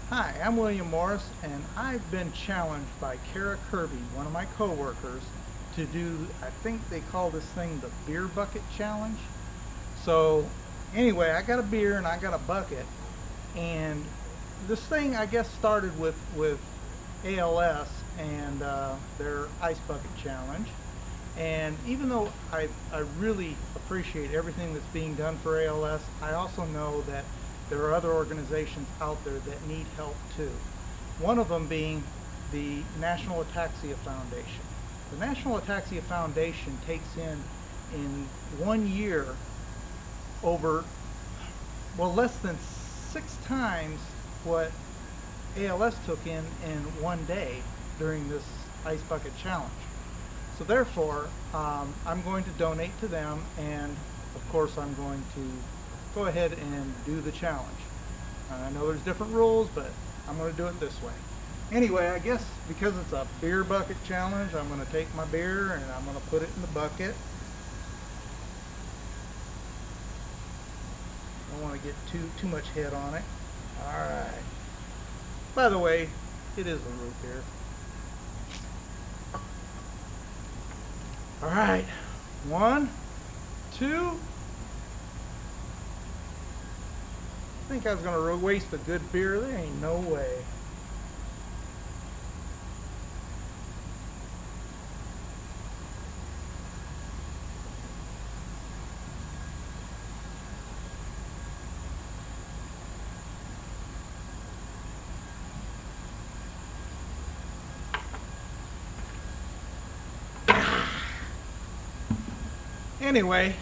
Hi, I'm William Morris, and I've been challenged by Kara Kirby, one of my coworkers, to do, I think they call this thing the beer bucket challenge. So anyway, I got a beer and I got a bucket, and this thing I guess started with ALS and their ice bucket challenge. And even though I really appreciate everything that's being done for ALS, I also know that there are other organizations out there that need help too. One of them being the National Ataxia Foundation. The National Ataxia Foundation takes in 1 year over, well, less than 6 times what ALS took in 1 day during this ice bucket challenge. So therefore, I'm going to donate to them, and of course I'm going to go ahead and do the challenge. I know there's different rules, but I'm going to do it this way. Anyway, I guess because it's a beer bucket challenge, I'm going to take my beer and I'm going to put it in the bucket. I don't want to get too much head on it. Alright. By the way, it is a root beer. Alright. 1, 2. I think I was going to waste a good beer. There ain't no way. Anyway,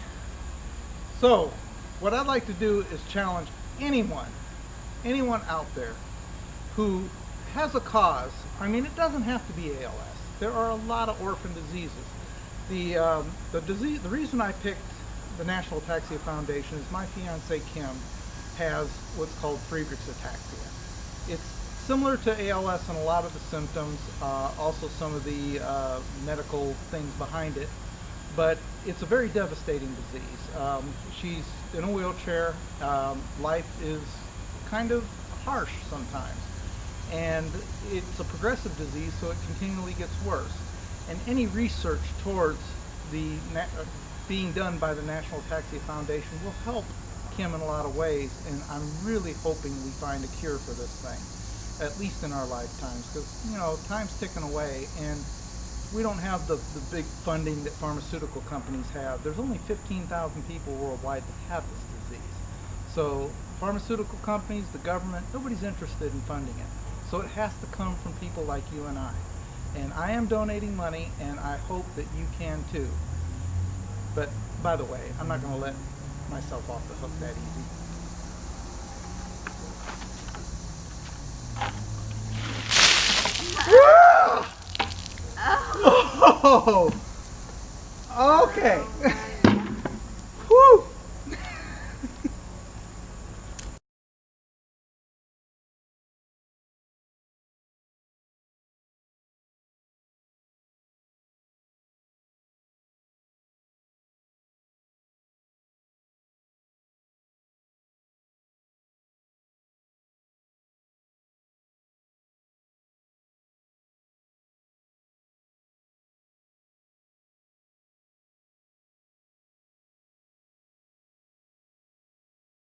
so what I'd like to do is challenge anyone out there who has a cause. I mean, it doesn't have to be ALS. There are a lot of orphan diseases. The reason I picked the National Ataxia Foundation is my fiance Kim has what's called Friedreich's ataxia. It's similar to ALS in a lot of the symptoms, also some of the medical things behind it. But it's a very devastating disease. She's in a wheelchair. Life is kind of harsh sometimes. And it's a progressive disease, so it continually gets worse. And any research towards being done by the National Ataxia Foundation will help Kim in a lot of ways. And I'm really hoping we find a cure for this thing, at least in our lifetimes, because, you know, time's ticking away, and we don't have the big funding that pharmaceutical companies have. There's only 15,000 people worldwide that have this disease. So pharmaceutical companies, the government, nobody's interested in funding it. So it has to come from people like you and I. And I am donating money, and I hope that you can too. But by the way, I'm not going to let myself off the hook that easy. Oh, okay.